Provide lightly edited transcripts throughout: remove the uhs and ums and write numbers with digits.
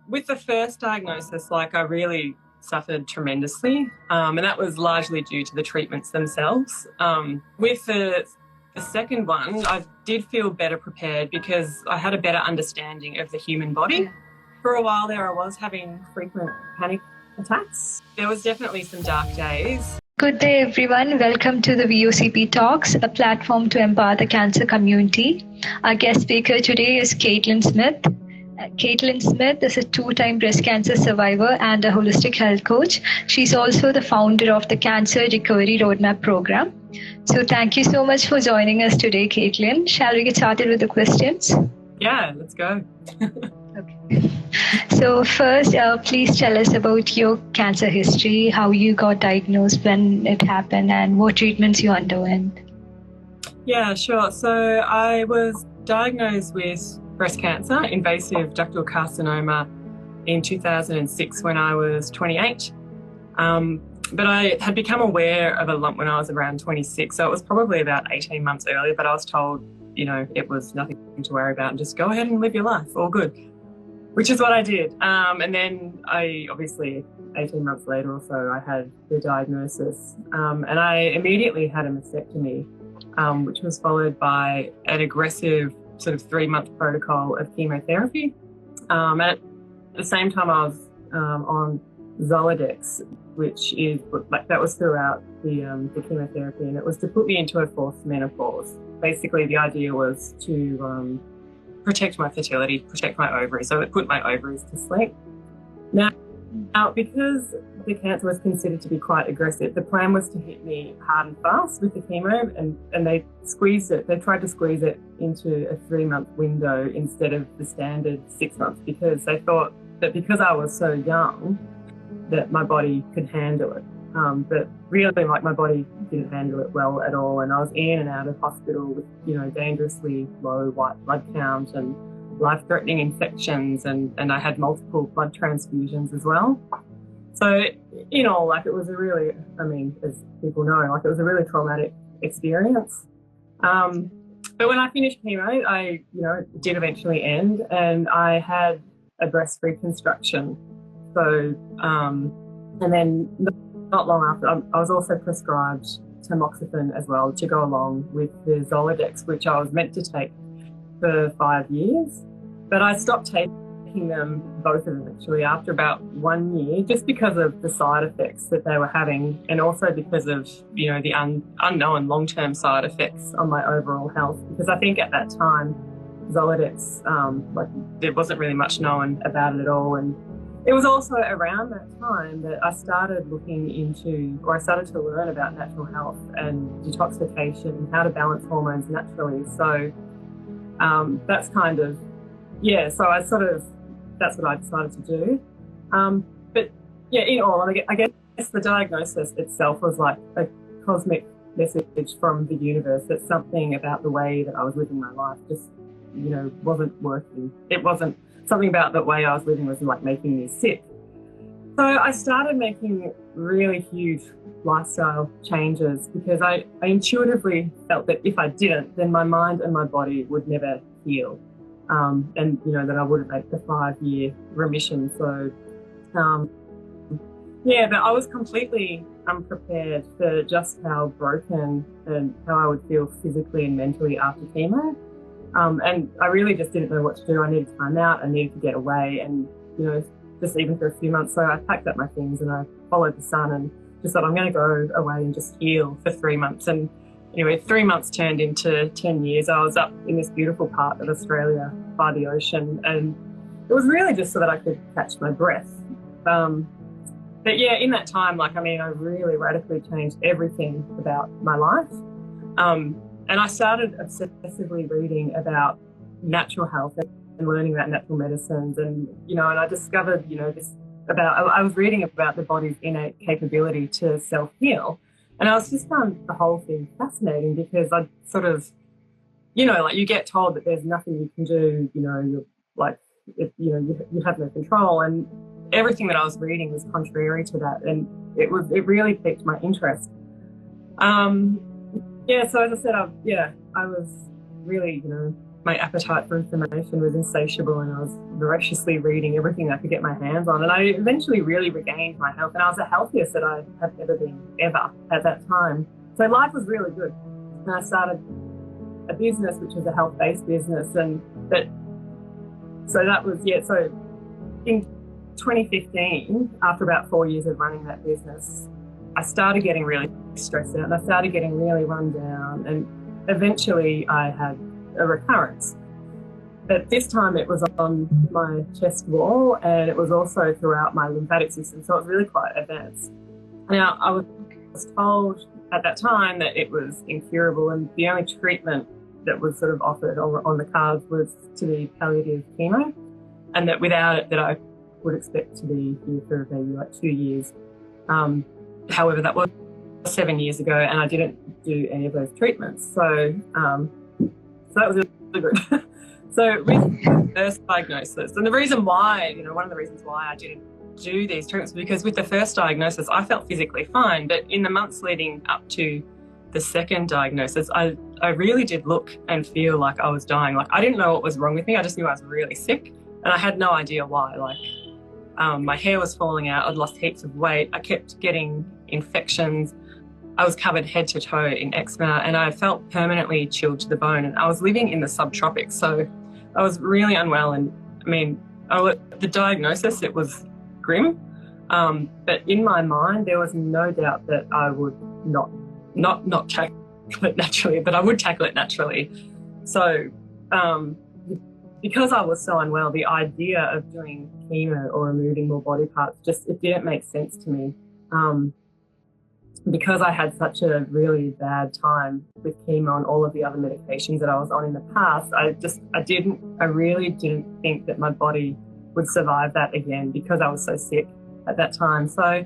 with the first diagnosis, like I really suffered tremendously, and that was largely due to the treatments themselves. With the second one, I did feel better prepared because I had a better understanding of the human body. Yeah. For a while there, I was having frequent panic attacks. There was definitely some dark days. Good day, everyone. Welcome to the VoCP Talks, a platform to empower the cancer community. Our guest speaker today is Caitlyn Smith. Caitlyn Smith is a two-time breast cancer survivor and a holistic health coach. She's also the founder of the Cancer Recovery Roadmap program. So thank you so much for joining us today, Caitlyn. Shall we get started with the questions? Yeah, let's go. Okay. So first, please tell us about your cancer history, how you got diagnosed, when it happened, and what treatments you underwent. Yeah, sure. So I was diagnosed with breast cancer, invasive ductal carcinoma, in 2006 when I was 28. But I had become aware of a lump when I was around 26, so it was probably about 18 months earlier, but I was told, it was nothing to worry about and just go ahead and live your life, all good, which is what I did. And then I obviously, 18 months later or so, I had the diagnosis, and I immediately had a mastectomy, which was followed by an aggressive sort of 3-month protocol of chemotherapy. And at the same time I was on Zoladex, which is like that was throughout the chemotherapy, and it was to put me into a forced menopause. Basically, the idea was to protect my fertility, protect my ovaries, so it put my ovaries to sleep. Now, because the cancer was considered to be quite aggressive, the plan was to hit me hard and fast with the chemo, and they squeezed it. They tried to squeeze it into a 3-month window instead of the standard 6 months, because they thought that because I was so young that my body could handle it. But really, my body didn't handle it well at all, and I was in and out of hospital with, dangerously low white blood count and life-threatening infections, and I had multiple blood transfusions as well. So, it was a really, as people know, it was a really traumatic experience. But when I finished chemo, it did eventually end, and I had a breast reconstruction. So, and then not long after, I was also prescribed tamoxifen as well to go along with the Zoladex, which I was meant to take for 5 years. But I stopped taking them, both of them actually, after about 1 year, just because of the side effects that they were having, and also because of, the unknown long-term side effects on my overall health. Because I think at that time, Zoladex, there wasn't really much known about it at all. And it was also around that time that I started I started to learn about natural health and detoxification and how to balance hormones naturally. So that's kind of, so that's what I decided to do. But yeah, in all, I guess the diagnosis itself was like a cosmic message from the universe that something about the way that I was living my life just, wasn't working. It wasn't something about the way I was living was like making me sick. So I started making really huge lifestyle changes because I intuitively felt that if I didn't, then my mind and my body would never heal. And, that I wouldn't make the 5-year remission. So, but I was completely unprepared for just how broken and how I would feel physically and mentally after chemo. And I really just didn't know what to do. I needed time out. I needed to get away and, just even for a few months. So I packed up my things and I followed the sun and just thought I'm going to go away and just heal for 3 months. And anyway, 3 months turned into 10 years. I was up in this beautiful part of Australia by the ocean, and it was really just so that I could catch my breath. But yeah, in that time, I really radically changed everything about my life. And I started obsessively reading about natural health and learning about natural medicines. And, and I discovered, I was reading about the body's innate capability to self-heal. And I was just found the whole thing fascinating because I sort of, you get told that there's nothing you can do, you have no control. And everything that I was reading was contrary to that. And it really piqued my interest. So as I said, I was really, my appetite for information was insatiable, and I was voraciously reading everything I could get my hands on. And I eventually really regained my health, and I was the healthiest that I have ever been, ever, at that time. So life was really good. And I started a business, which was a health-based business, so in 2015, after about 4 years of running that business, I started getting really stressed out, and I started getting really run down, and eventually I had a recurrence. But this time it was on my chest wall, and it was also throughout my lymphatic system, so it was really quite advanced. Now, I was told at that time that it was incurable, and the only treatment that was sort of offered on the cards was to be palliative chemo, and that without it, that I would expect to be here for maybe like 2 years. However, that was 7 years ago, and I didn't do any of those treatments. So that was really good. So with the first diagnosis, and the reason why, one of the reasons why I didn't do these treatments, because with the first diagnosis, I felt physically fine, but in the months leading up to the second diagnosis, I really did look and feel like I was dying. Like, I didn't know what was wrong with me. I just knew I was really sick, and I had no idea why. Like, my hair was falling out. I'd lost heaps of weight. I kept getting infections. I was covered head to toe in eczema, and I felt permanently chilled to the bone. And I was living in the subtropics, so I was really unwell. And the diagnosis, it was grim. But in my mind, there was no doubt that I would not tackle it naturally, but I would tackle it naturally. So because I was so unwell, the idea of doing chemo or removing more body parts, it didn't make sense to me. Because I had such a really bad time with chemo and all of the other medications that I was on in the past, I really didn't think that my body would survive that again, because I was so sick at that time. So,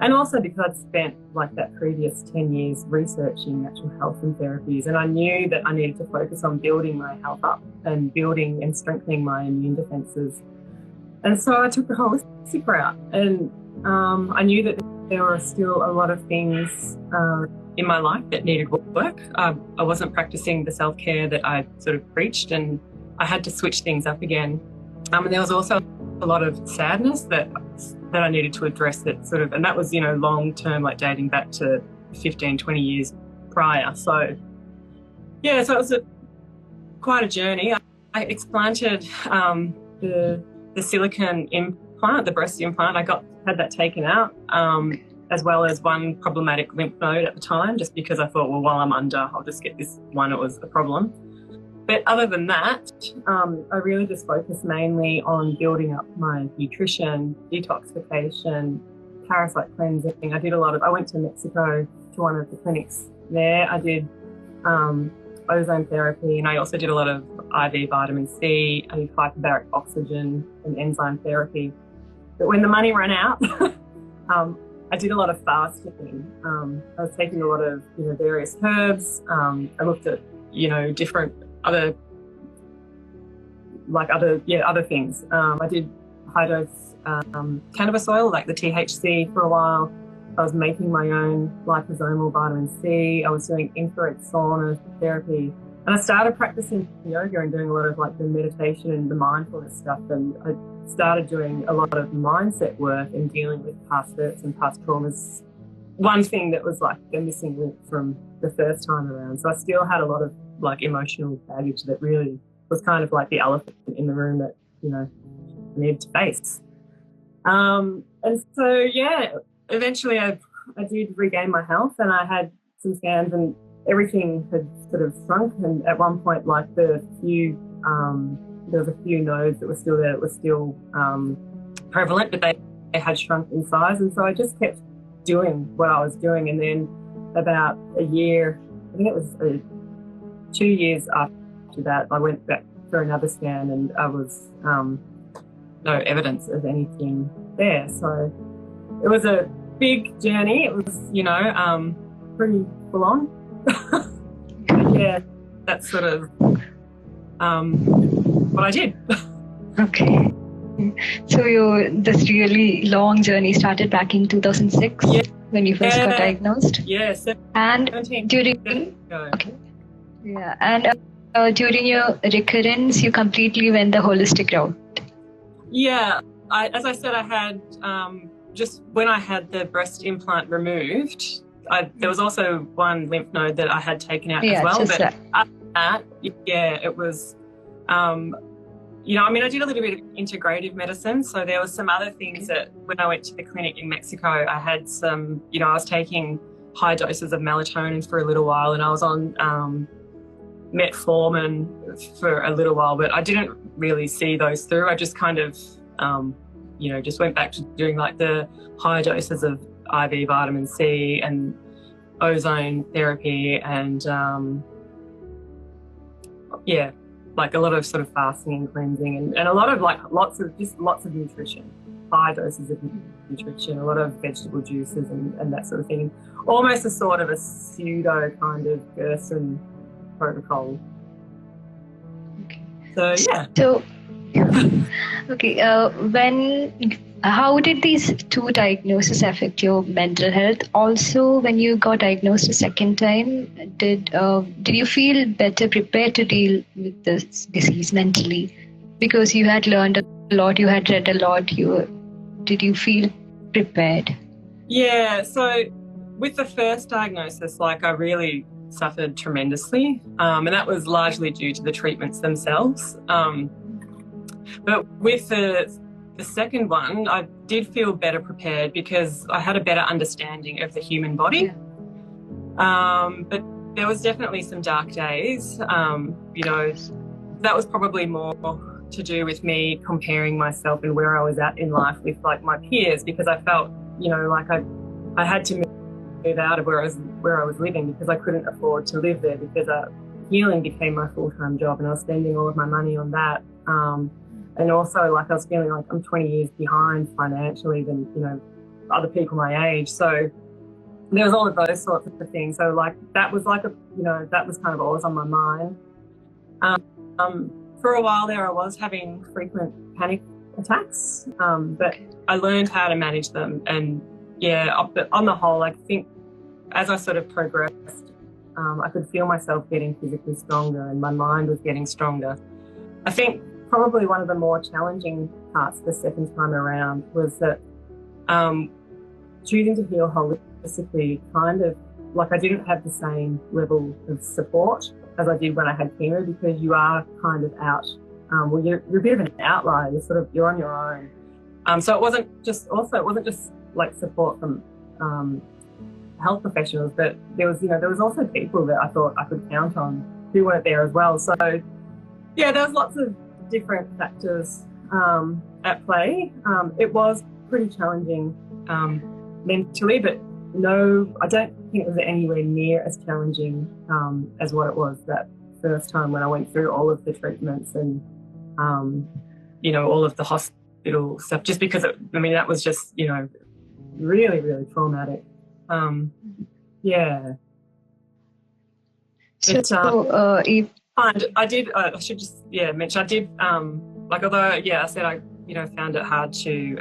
and also because I'd spent like that previous 10 years researching natural health and therapies, and I knew that I needed to focus on building my health up and building and strengthening my immune defences. And so I took the holistic route, and I knew that there were still a lot of things in my life that needed work. I wasn't practicing the self-care that I sort of preached, and I had to switch things up again. And there was also a lot of sadness that I needed to address, and that was, long-term, like dating back to 15, 20 years prior. So, yeah, so it was quite a journey. I explanted the silicone implant, the breast implant. I had that taken out, as well as one problematic lymph node at the time, just because I thought, well, while I'm under, I'll just get this one. It was a problem. But other than that, I really just focused mainly on building up my nutrition, detoxification, parasite cleansing. I went to Mexico to one of the clinics there. I did ozone therapy, and I also did a lot of IV vitamin C. I did hyperbaric oxygen and enzyme therapy. But when the money ran out, I did a lot of fasting. I was taking a lot of various herbs. I looked at different other things. I did high dose cannabis oil, like the THC, for a while. I was making my own liposomal vitamin C. I was doing infrared sauna therapy, and I started practicing yoga and doing a lot of like the meditation and the mindfulness stuff. And I started doing a lot of mindset work and dealing with past hurts and past traumas. One thing that was like the missing link from the first time around. So I still had a lot of like emotional baggage that really was kind of like the elephant in the room that I needed to face. And so eventually I did regain my health, and I had some scans, and everything had sort of shrunk. And at one point, like there was a few nodes that were still there, that were still prevalent, but they had shrunk in size. And so I just kept doing what I was doing. And then about a year, I think it was 2 years after that, I went back for another scan, and I was no evidence of anything there. So it was a big journey. It was, pretty full on. But yeah, that's sort of what I did. Okay. So this really long journey started back in 2006 when you first got diagnosed? Yes. And during... Okay. Yeah. And during your recurrence, you completely went the holistic route. Yeah, as I said, I had just when I had the breast implant removed, there was also one lymph node that I had taken out as well. But after that, yeah, it was, I did a little bit of integrative medicine. So there was some other things that when I went to the clinic in Mexico, I had some, I was taking high doses of melatonin for a little while, and I was on metformin for a little while, but I didn't really see those through. I just kind of, just went back to doing like the high doses of IV vitamin C and ozone therapy and, like a lot of sort of fasting and cleansing and a lot of like lots of nutrition, high doses of nutrition, a lot of vegetable juices and that sort of thing. Almost a sort of a pseudo kind of Gerson protocol. Okay. So yeah. So okay, how did these two diagnoses affect your mental health? Also, when you got diagnosed a second time, did you feel better prepared to deal with this disease mentally? Because you had learned a lot, you had read a lot. Did you feel prepared? Yeah. So with the first diagnosis, like I really suffered tremendously, and that was largely due to the treatments themselves. But with the second one, I did feel better prepared because I had a better understanding of the human body. But there was definitely some dark days. That was probably more to do with me comparing myself and where I was at in life with like my peers, because I felt, like I had to move out of where I was living because I couldn't afford to live there, because healing became my full-time job and I was spending all of my money on that. And also, like, I was feeling like I'm 20 years behind financially than, other people my age. So there was all of those sorts of things. So, like, that was like that was kind of always on my mind. For a while there, I was having frequent panic attacks, but I learned how to manage them. And, but on the whole, I think as I sort of progressed, I could feel myself getting physically stronger and my mind was getting stronger. I think probably one of the more challenging parts the second time around was that choosing to heal holistically, kind of like I didn't have the same level of support as I did when I had chemo, because you are kind of out. You're a bit of an outlier. You're on your own. So it wasn't just like support from health professionals, but there was also people that I thought I could count on who weren't there as well. So yeah, there was lots of different factors at play. It was pretty challenging mentally, but no, I don't think it was anywhere near as challenging as what it was that first time when I went through all of the treatments and all of the hospital stuff, just because that was just really, really traumatic. Yeah. I did. I should just mention. I did. Although I said I found it hard to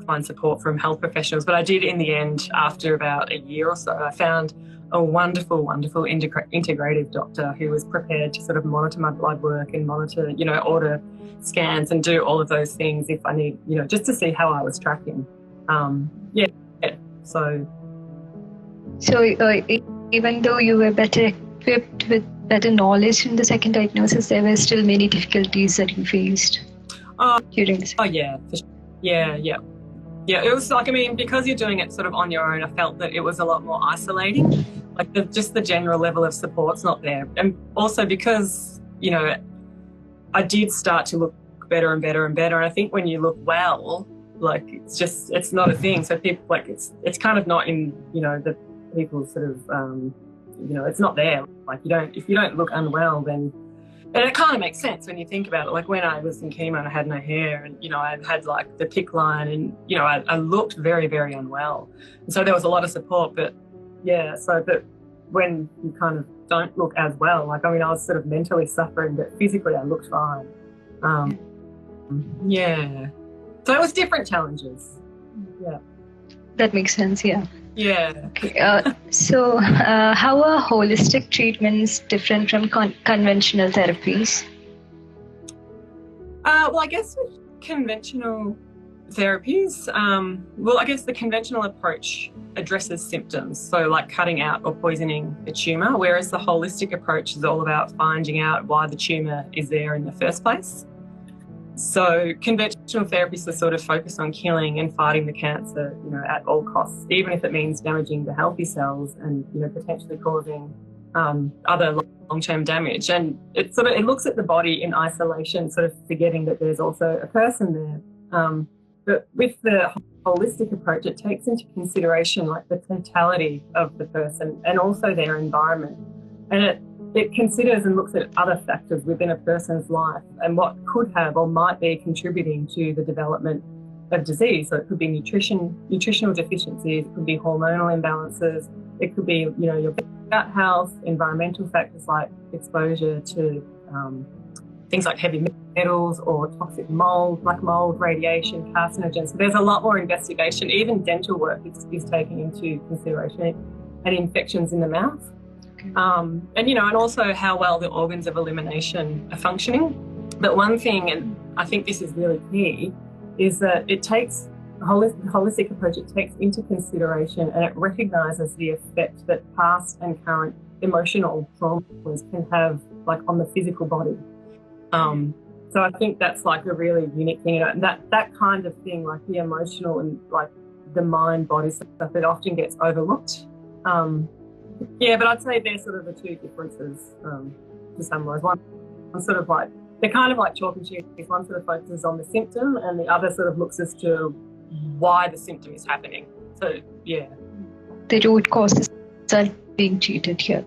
find support from health professionals, but I did in the end. After about a year or so, I found a wonderful, wonderful integrative doctor who was prepared to sort of monitor my blood work and monitor, order scans and do all of those things if I need, just to see how I was tracking. So even though you were better equipped with better knowledge in the second diagnosis, there were still many difficulties that you faced during this. Oh yeah, for sure. Yeah. It was like, because you're doing it sort of on your own, I felt that it was a lot more isolating. Like just the general level of support's not there, and also because I did start to look better and better and better. And I think when you look well, like it's not a thing. So people it's kind of not in the people sort of it's not there. Like if you don't look unwell, then, and it kind of makes sense when you think about it. Like when I was in chemo, I had no hair, and I had like the PIC line, and I looked very, very unwell. And so there was a lot of support, but but when you kind of don't look as well, like I was sort of mentally suffering, but physically I looked fine. So it was different challenges. Yeah. That makes sense. Yeah. Yeah. Okay, how are holistic treatments different from conventional therapies? Well, I guess with conventional therapies, I guess the conventional approach addresses symptoms, so like cutting out or poisoning the tumour, whereas the holistic approach is all about finding out why the tumour is there in the first place. So conventional therapies are sort of focused on killing and fighting the cancer, at all costs, even if it means damaging the healthy cells and, potentially causing other long-term damage. And it looks at the body in isolation, sort of forgetting that there's also a person there. But with the holistic approach, it takes into consideration like the totality of the person and also their environment. And it considers and looks at other factors within a person's life and what could have or might be contributing to the development of disease. So it could be nutritional deficiencies, it could be hormonal imbalances, it could be, your gut health, environmental factors like exposure to things like heavy metals or toxic mold, like mold, radiation, carcinogens. So there's a lot more investigation. Even dental work is taken into consideration, and infections in the mouth. And also how well the organs of elimination are functioning. But one thing, and I think this is really key, is that it takes a holistic approach. It takes into consideration and it recognises the effect that past and current emotional traumas can have, like, on the physical body. So I think that's like a really unique thing, and that kind of thing, like the emotional and like the mind body stuff, it often gets overlooked. Yeah, but I'd say they're sort of the two differences, to summarise. One sort of like, they're kind of like chalk and cheese. One sort of focuses on the symptom and the other sort of looks as to why the symptom is happening. So, yeah. The root causes are being treated here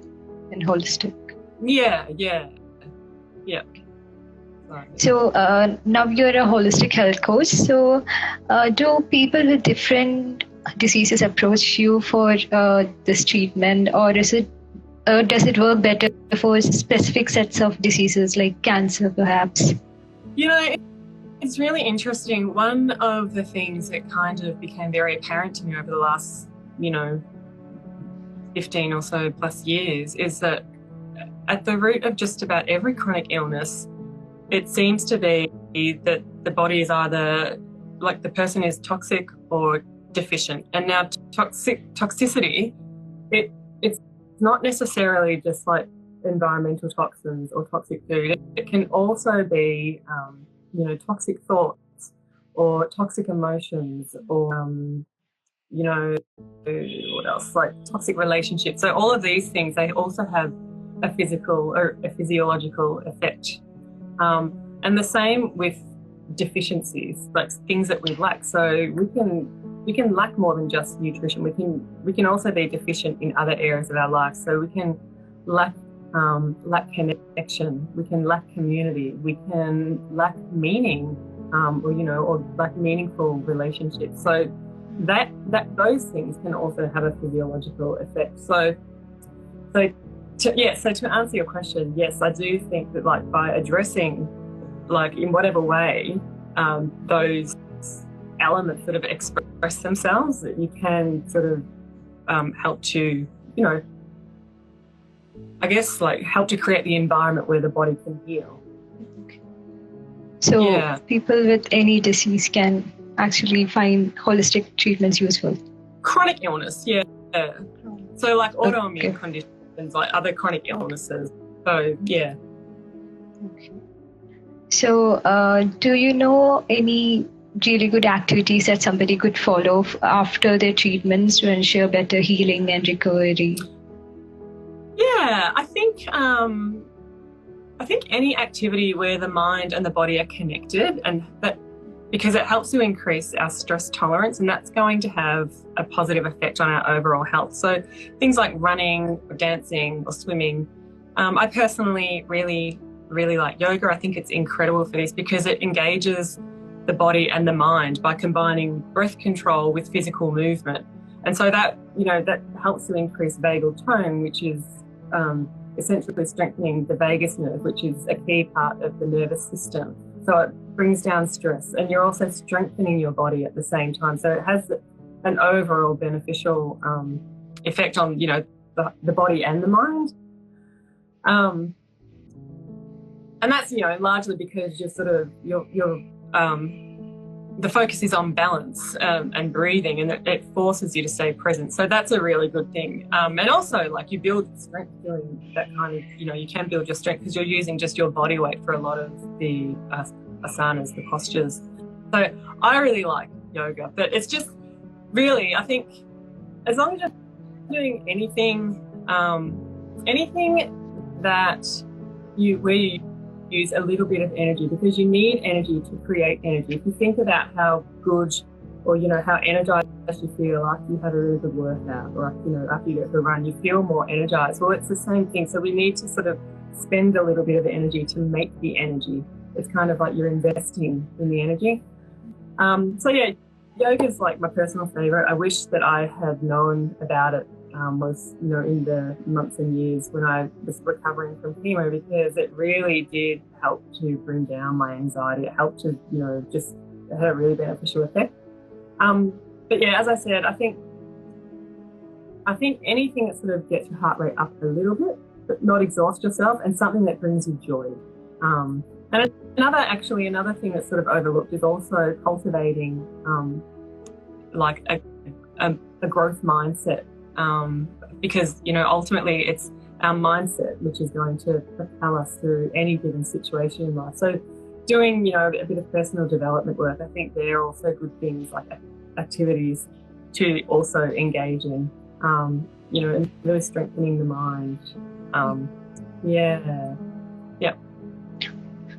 in holistic. Yeah. Sorry. So now you're a holistic health coach. So do people with different diseases approach you for this treatment, or does it work better for specific sets of diseases like cancer, perhaps? It's really interesting. One of the things that kind of became very apparent to me over the last, 15 or so plus years is that at the root of just about every chronic illness, it seems to be that the body is either, like, the person is toxic or deficient. And now toxicity, it's not necessarily just like environmental toxins or toxic food. It can also be, toxic thoughts or toxic emotions or, what else? Like toxic relationships. So all of these things, they also have a physical or a physiological effect. And the same with deficiencies, like things that we lack. So we can lack more than just nutrition. We can also be deficient in other areas of our life. So we can lack connection. We can lack community. We can lack meaning, or lack meaningful relationships. So that those things can also have a physiological effect. So to answer your question, yes, I do think that, like, by addressing, like, in whatever way, those elements that have expressed themselves, that you can sort of help to, I guess, like, help to create the environment where the body can heal. So people with any disease can actually find holistic treatments useful. Chronic illness, yeah. So like autoimmune conditions, like other chronic illnesses. So, yeah. Okay. So do you know any really good activities that somebody could follow after their treatments to ensure better healing and recovery? Yeah, I think any activity where the mind and the body are connected, and that, because it helps to increase our stress tolerance, and that's going to have a positive effect on our overall health. So things like running or dancing or swimming. I personally really, really like yoga. I think it's incredible for this because it engages the body and the mind by combining breath control with physical movement. And so that, that helps to increase vagal tone, which is essentially strengthening the vagus nerve, which is a key part of the nervous system. So it brings down stress, and you're also strengthening your body at the same time. So it has an overall beneficial effect on, you know, the body and the mind. And that's, you know, largely because you're sort of, the focus is on balance and breathing, and it forces you to stay present. So that's a really good thing. And also, like, you build strength doing that kind of, you know, you can build your strength because you're using just your body weight for a lot of the asanas, the postures. So I really like yoga, but it's just really, I think, as long as you're doing anything that where you use a little bit of energy, because you need energy to create energy. If you think about how good, or, you know, how energized you feel after you have a really good workout, or, you know, after you go for a run, you feel more energized. Well, it's the same thing. So we need to sort of spend a little bit of energy to make the energy. It's kind of like you're investing in the energy. So yeah, yoga is like my personal favorite. I wish that I had known about it was, you know, in the months and years when I was recovering from chemo, because it really did help to bring down my anxiety. It helped to, you know, just, it had a really beneficial effect. But yeah, as I said, I think anything that sort of gets your heart rate up a little bit, but not exhaust yourself, and something that brings you joy. And another thing that's sort of overlooked is also cultivating like a growth mindset. Because, you know, ultimately it's our mindset which is going to propel us through any given situation in life. So doing, you know, a bit of personal development work, I think they're also good things, like activities to also engage in, you know, and really strengthening the mind. Yeah.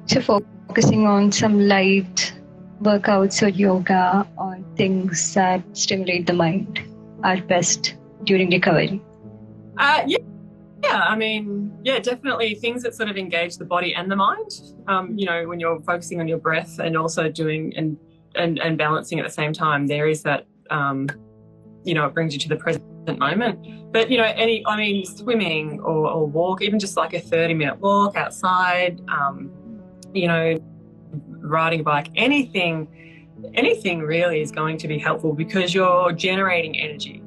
So focusing on some light workouts or yoga or things that stimulate the mind are best during recovery. Yeah, I mean, yeah, definitely things that sort of engage the body and the mind. You know, when you're focusing on your breath and also doing and balancing at the same time, there is that, you know, it brings you to the present moment. But, you know, swimming or walk, even just like a 30-minute walk outside, you know, riding a bike, anything really is going to be helpful because you're generating energy.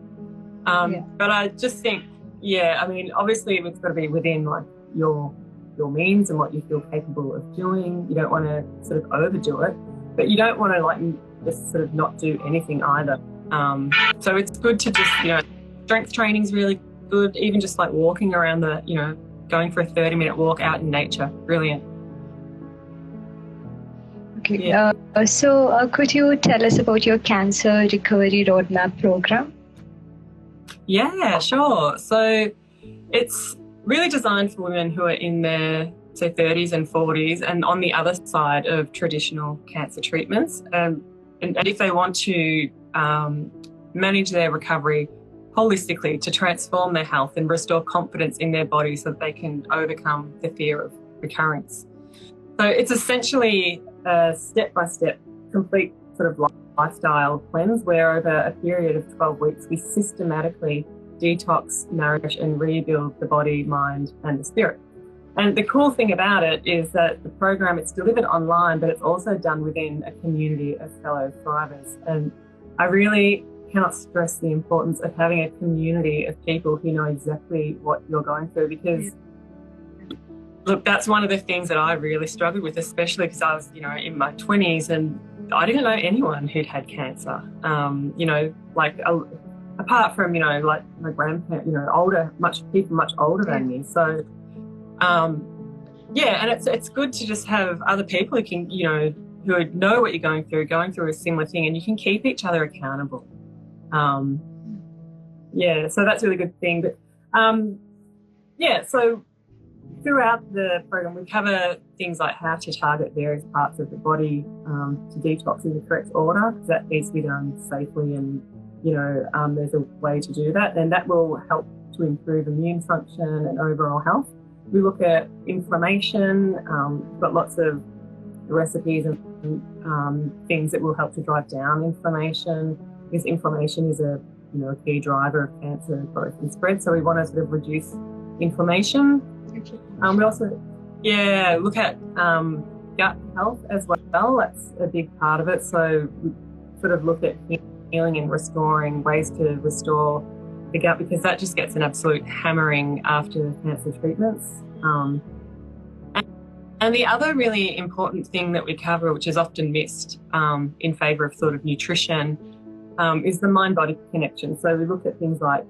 But I just think, yeah, I mean, obviously it's got to be within like your means and what you feel capable of doing. You don't want to sort of overdo it, but you don't want to like just sort of not do anything either. So it's good to just, you know, strength training is really good. Even just like walking around you know, going for a 30-minute walk out in nature, brilliant. Okay. Yeah. So could you tell us about your cancer recovery roadmap program? Yeah, sure. So it's really designed for women who are in their, say, 30s and 40s and on the other side of traditional cancer treatments. And if they want to manage their recovery holistically, to transform their health and restore confidence in their body so that they can overcome the fear of recurrence. So it's essentially a step-by-step, complete sort of lifestyle cleanse where over a period of 12 weeks we systematically detox, nourish and rebuild the body, mind and the spirit. And the cool thing about it is that the program, it's delivered online, but it's also done within a community of fellow thrivers. And I really cannot stress the importance of having a community of people who know exactly what you're going through, because look, that's one of the things that I really struggled with, especially because I was, you know, in my 20s and I didn't know anyone who'd had cancer. You know, like apart from, you know, like my grandparents, you know, people much older than me. So, yeah, and it's good to just have other people who can, you know, who know what you're going through a similar thing, and you can keep each other accountable. Yeah, so that's a really good thing. But yeah, so throughout the program, we cover things like how to target various parts of the body to detox in the correct order, because that needs to be done safely, and, you know, there's a way to do that, and that will help to improve immune function and overall health. We look at inflammation. We've got lots of recipes and things that will help to drive down inflammation, because inflammation is a key driver of cancer growth and spread. So we want to sort of reduce inflammation. We also, look at gut health as well. That's a big part of it. So we sort of look at things healing and restoring, ways to restore the gut, because that just gets an absolute hammering after cancer treatments. And the other really important thing that we cover, which is often missed in favour of sort of nutrition, is the mind-body connection. So we look at things like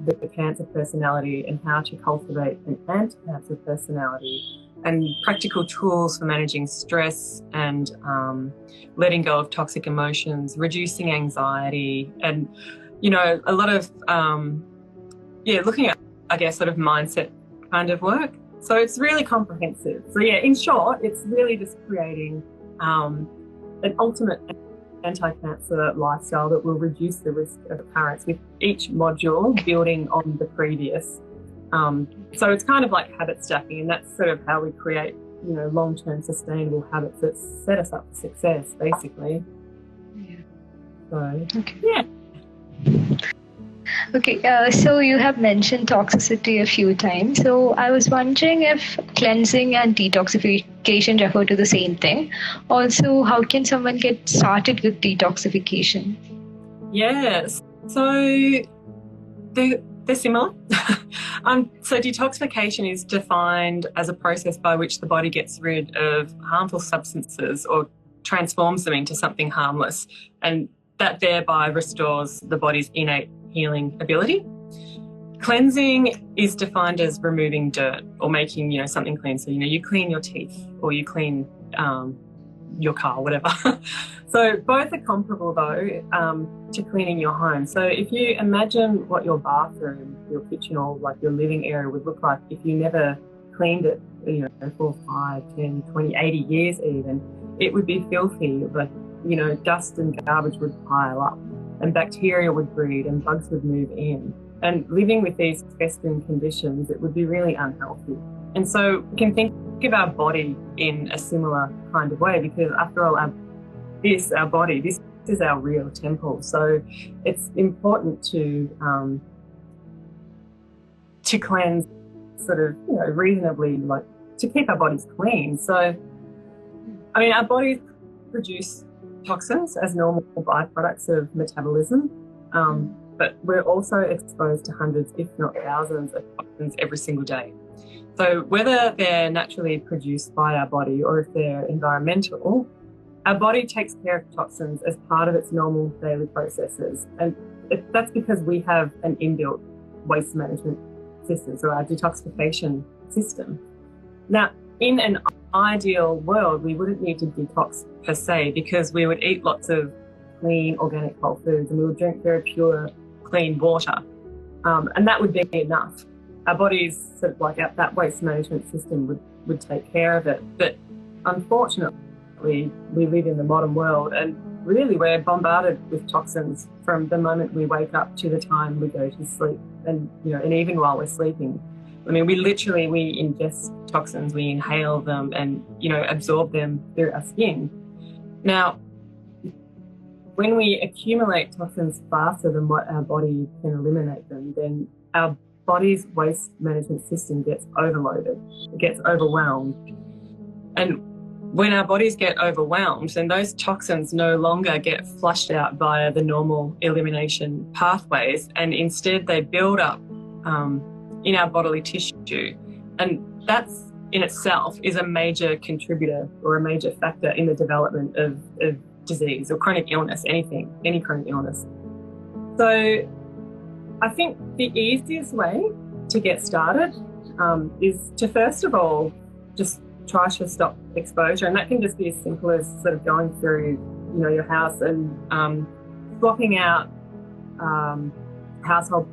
the cancer personality and how to cultivate an anti-cancer personality, and practical tools for managing stress and letting go of toxic emotions, reducing anxiety, and, you know, a lot of, looking at, I guess, sort of mindset kind of work. So it's really comprehensive. So yeah, in short, it's really just creating an ultimate anti-cancer lifestyle that will reduce the risk of recurrence, with each module building on the previous. So it's kind of like habit stacking, and that's sort of how we create, you know, long-term sustainable habits that set us up for success, basically. Yeah. So, okay. Yeah. Okay, so you have mentioned toxicity a few times. So I was wondering if cleansing and detoxification refer to the same thing. Also, how can someone get started with detoxification? Yes. So they're similar. So detoxification is defined as a process by which the body gets rid of harmful substances or transforms them into something harmless, and that thereby restores the body's innate healing ability. Cleansing is defined as removing dirt or making, you know, something clean. So, you know, you clean your teeth or you clean your car, whatever. So both are comparable, though, to cleaning your home. So if you imagine what your bathroom, your kitchen, or like your living area would look like if you never cleaned it, you know, for 5, 10, 20, 80 years even, it would be filthy. Like, you know, dust and garbage would pile up, and bacteria would breed and bugs would move in. And living with these festering conditions, it would be really unhealthy. And so we can think of our body in a similar kind of way, because after all, our body, this is our real temple. So it's important to cleanse sort of, you know, reasonably, like to keep our bodies clean. So, I mean, our bodies produce toxins as normal byproducts of metabolism, but we're also exposed to hundreds, if not thousands, of toxins every single day. So whether they're naturally produced by our body or if they're environmental, our body takes care of toxins as part of its normal daily processes. And that's because we have an inbuilt waste management system, so our detoxification system. Now, in an ideal world, we wouldn't need to detox per se, because we would eat lots of clean organic whole foods and we would drink very pure, clean water. And that would be enough. Our bodies, sort of like that waste management system would take care of it. But unfortunately, we live in the modern world, and really we're bombarded with toxins from the moment we wake up to the time we go to sleep, and, you know, and even while we're sleeping. I mean, we ingest toxins, we inhale them and, you know, absorb them through our skin. Now, when we accumulate toxins faster than what our body can eliminate them, then our body's waste management system gets overloaded, it gets overwhelmed. And when our bodies get overwhelmed, then those toxins no longer get flushed out via the normal elimination pathways, and instead they build up in our bodily tissue. And that's in itself is a major contributor or a major factor in the development of disease or chronic illness, any chronic illness. So I think the easiest way to get started is to, first of all, just try to stop exposure. And that can just be as simple as sort of going through, you know, your house and swapping out household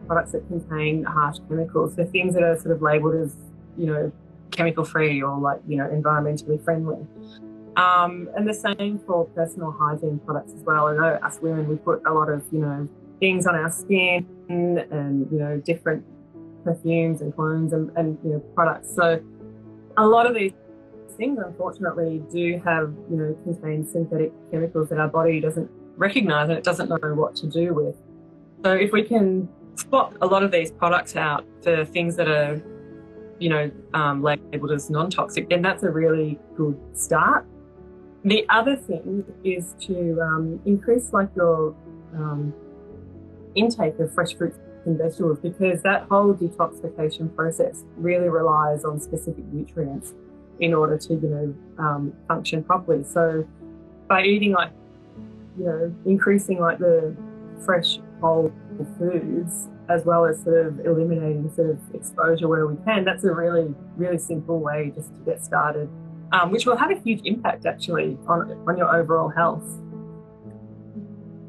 products that contain harsh chemicals for things that are sort of labelled as, you know, chemical free or, like, you know, environmentally friendly. And the same for personal hygiene products as well. I know us women, we put a lot of, you know, things on our skin and, you know, different perfumes and cologne and you know, products. So a lot of these things, unfortunately, do have, you know, contain synthetic chemicals that our body doesn't recognise and it doesn't know what to do with. So if we can swap a lot of these products out for things that are, you know, labelled as non-toxic, then that's a really good start. the other thing is to increase like your intake of fresh fruits and vegetables, because that whole detoxification process really relies on specific nutrients in order to, function properly. So by eating like, increasing like the fresh whole foods, as well as sort of eliminating sort of exposure where we can, that's a really, really simple way just to get started, which will have a huge impact actually on your overall health.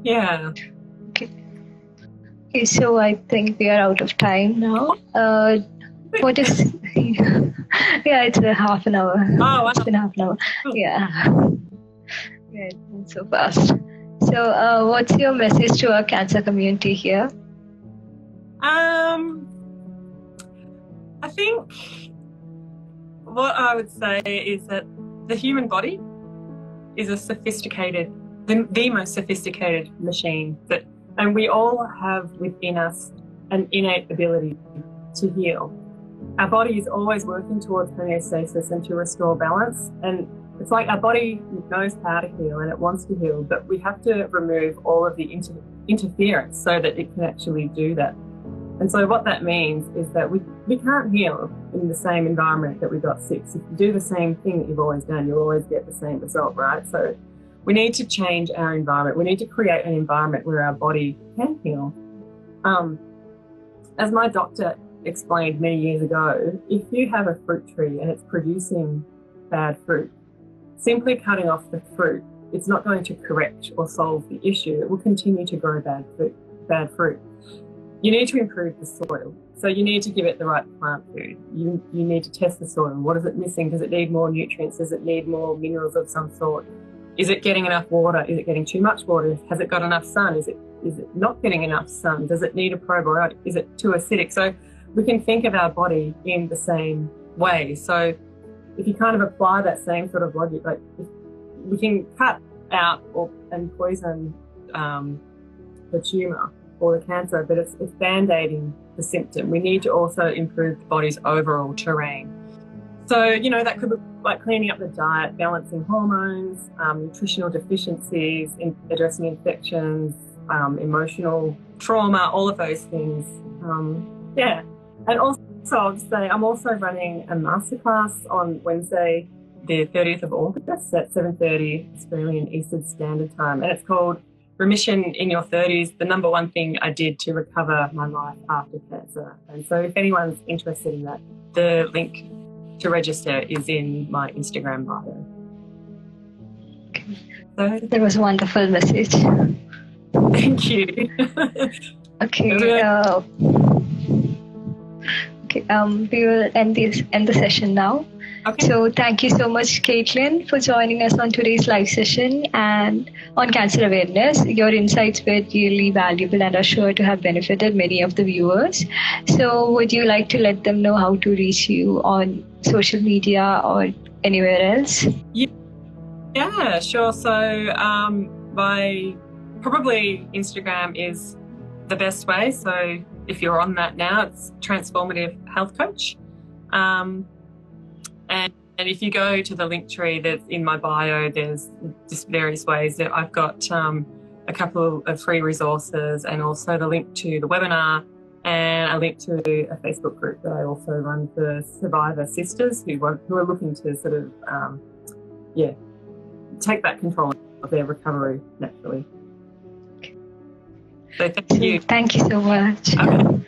Yeah. Okay, so I think we are out of time now. What is... Yeah, it's a half an hour. Oh, wow. It's been half an hour. Cool. Yeah, it's been so fast. So what's your message to our cancer community here? I think what I would say is that the human body is a sophisticated, the most sophisticated machine and we all have within us an innate ability to heal. Our body is always working towards homeostasis and to restore balance, and it's like our body knows how to heal and it wants to heal, but we have to remove all of the interference so that it can actually do that. And so what that means is that we can't heal in the same environment that we got sick. So if you do the same thing that you've always done, you'll always get the same result, right? So we need to change our environment. We need to create an environment where our body can heal. As my doctor explained many years ago, if you have a fruit tree and it's producing bad fruit, simply cutting off the fruit, it's not going to correct or solve the issue. It will continue to grow bad fruit. You need to improve the soil. So you need to give it the right plant food. You need to test the soil. What is it missing? Does it need more nutrients? Does it need more minerals of some sort? Is it getting enough water? Is it getting too much water? Has it got enough sun? Is it not getting enough sun? Does it need a probiotic? Is it too acidic? So we can think of our body in the same way. So if you kind of apply that same sort of logic, like we can cut out and poison the tumour or the cancer, but it's band-aiding the symptom. We need to also improve the body's overall terrain. So, that could look like cleaning up the diet, balancing hormones, nutritional deficiencies, addressing infections, emotional trauma, all of those things. And also I'll just say I'm also running a masterclass on Wednesday, the 30th of August at 7:30 Australian Eastern Standard Time. And it's called Remission in Your 30s, the number one thing I did to recover my life after cancer. And so if anyone's interested in that, the link to register is in my Instagram bio. So, that was a wonderful message. Thank you. Okay. We will end the session now. Okay. So thank you so much, Caitlyn, for joining us on today's live session and on cancer awareness. Your insights were really valuable and are sure to have benefited many of the viewers. So would you like to let them know how to reach you on social media or anywhere else? Yeah, sure. So my probably Instagram is the best way. So if you're on that now, it's Transformative Health Coach. And if you go to the link tree that's in my bio, there's just various ways that I've got a couple of free resources, and also the link to the webinar, and a link to a Facebook group that I also run for survivor sisters who are looking to sort of, take back control of their recovery naturally. So thank you. Thank you so much. Okay.